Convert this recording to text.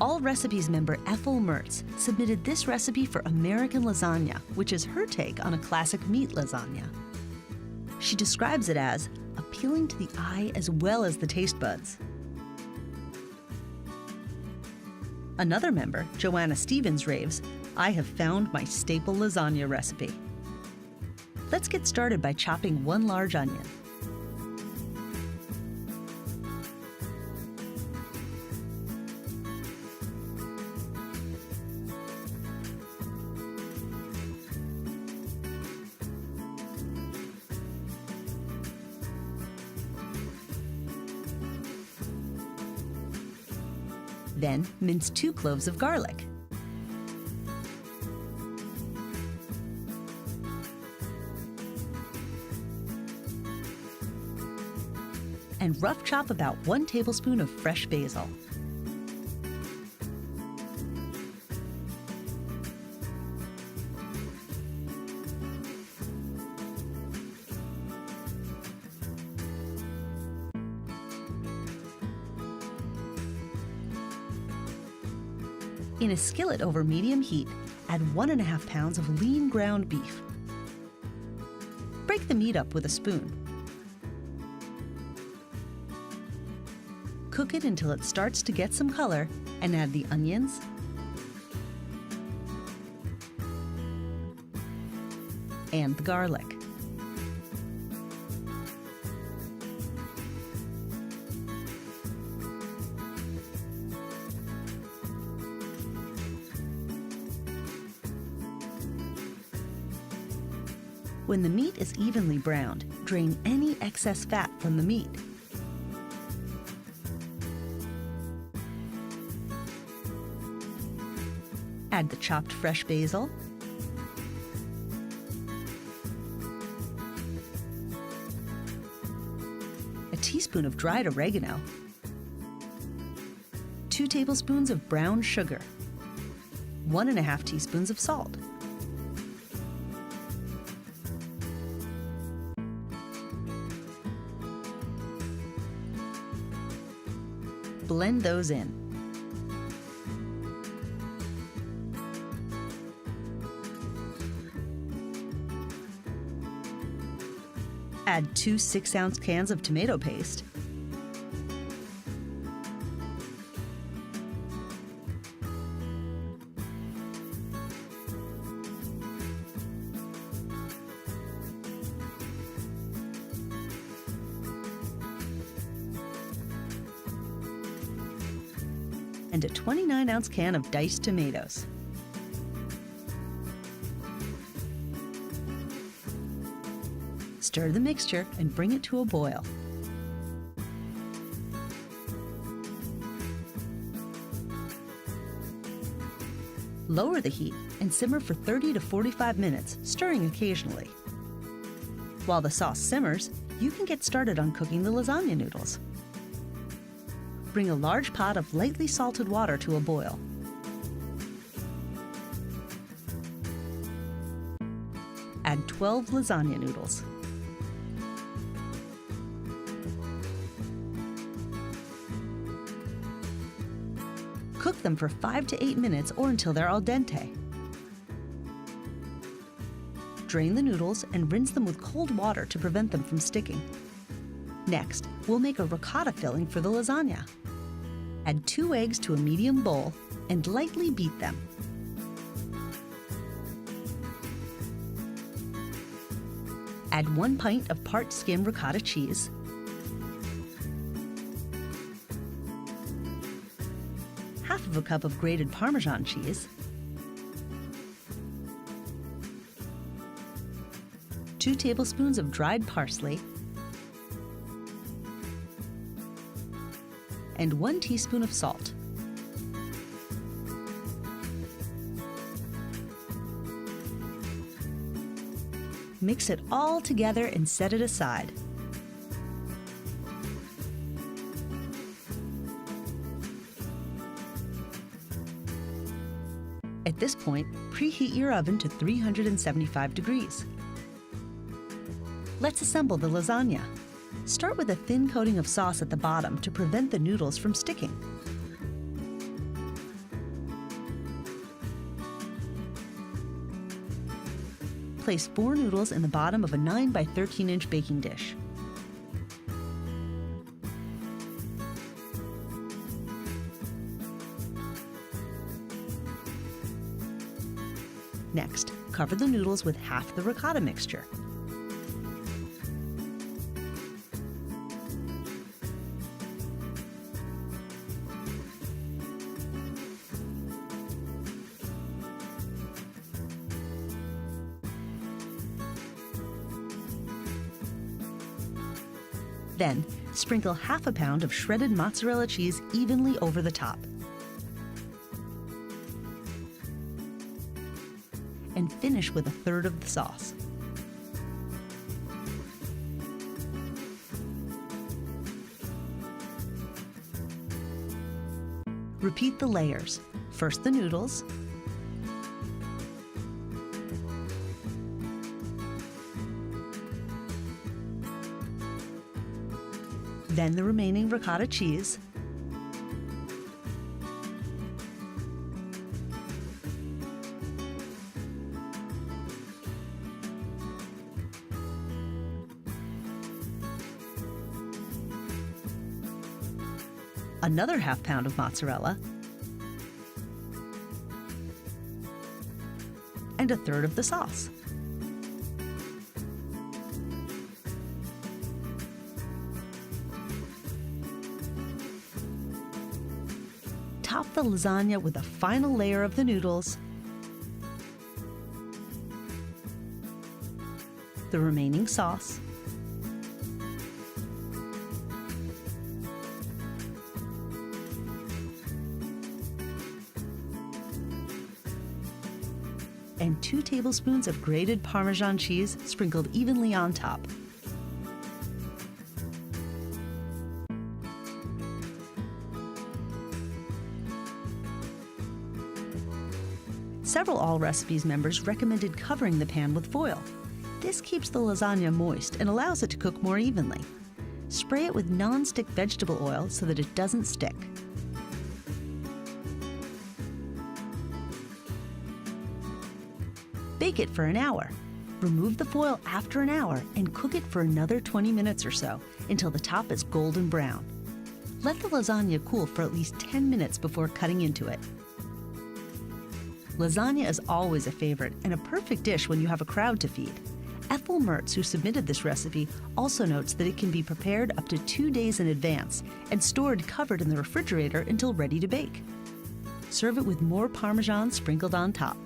All Recipes member Ethel Mertz submitted this recipe for American lasagna, which is her take on a classic meat lasagna. She describes it as appealing to the eye as well as the taste buds. Another member, Joanna Stevens, raves, "I have found my staple lasagna recipe." Let's get started by chopping 1 large onion. Then mince 2 cloves of garlic. And rough chop about 1 tablespoon of fresh basil. In a skillet over medium heat, add 1½ pounds of lean ground beef. Break the meat up with a spoon. Cook it until it starts to get some color and add the onions, and the garlic. When the meat is evenly browned, drain any excess fat from the meat. Add the chopped fresh basil, a teaspoon of dried oregano, 2 tablespoons of brown sugar, 1½ teaspoons of salt. Blend those in. Add 2 6-ounce cans of tomato paste, and a 29-ounce can of diced tomatoes. Stir the mixture and bring it to a boil. Lower the heat and simmer for 30 to 45 minutes, stirring occasionally. While the sauce simmers, you can get started on cooking the lasagna noodles. Bring a large pot of lightly salted water to a boil. Add 12 lasagna noodles. Cook them for 5 to 8 minutes or until they're al dente. Drain the noodles and rinse them with cold water to prevent them from sticking. Next, we'll make a ricotta filling for the lasagna. Add 2 eggs to a medium bowl and lightly beat them. Add 1 pint of part-skim ricotta cheese, half of a cup of grated Parmesan cheese, 2 tablespoons of dried parsley, and 1 teaspoon of salt. Mix it all together and set it aside. At this point, preheat your oven to 375 degrees. Let's assemble the lasagna. Start with a thin coating of sauce at the bottom to prevent the noodles from sticking. Place 4 noodles in the bottom of a 9 by 13 inch baking dish. Next, cover the noodles with half the ricotta mixture. Then, sprinkle half a pound of shredded mozzarella cheese evenly over the top. And finish with a third of the sauce. Repeat the layers. First the noodles, then the remaining ricotta cheese, another half pound of mozzarella, and a third of the sauce. Top the lasagna with a final layer of the noodles, the remaining sauce, and 2 tablespoons of grated Parmesan cheese sprinkled evenly on top. Several All Recipes members recommended covering the pan with foil. This keeps the lasagna moist and allows it to cook more evenly. Spray it with non-stick vegetable oil so that it doesn't stick. Bake it for an hour. Remove the foil after an hour and cook it for another 20 minutes or so until the top is golden brown. Let the lasagna cool for at least 10 minutes before cutting into it. Lasagna is always a favorite and a perfect dish when you have a crowd to feed. Ethel Mertz, who submitted this recipe, also notes that it can be prepared up to 2 days in advance and stored covered in the refrigerator until ready to bake. Serve it with more Parmesan sprinkled on top.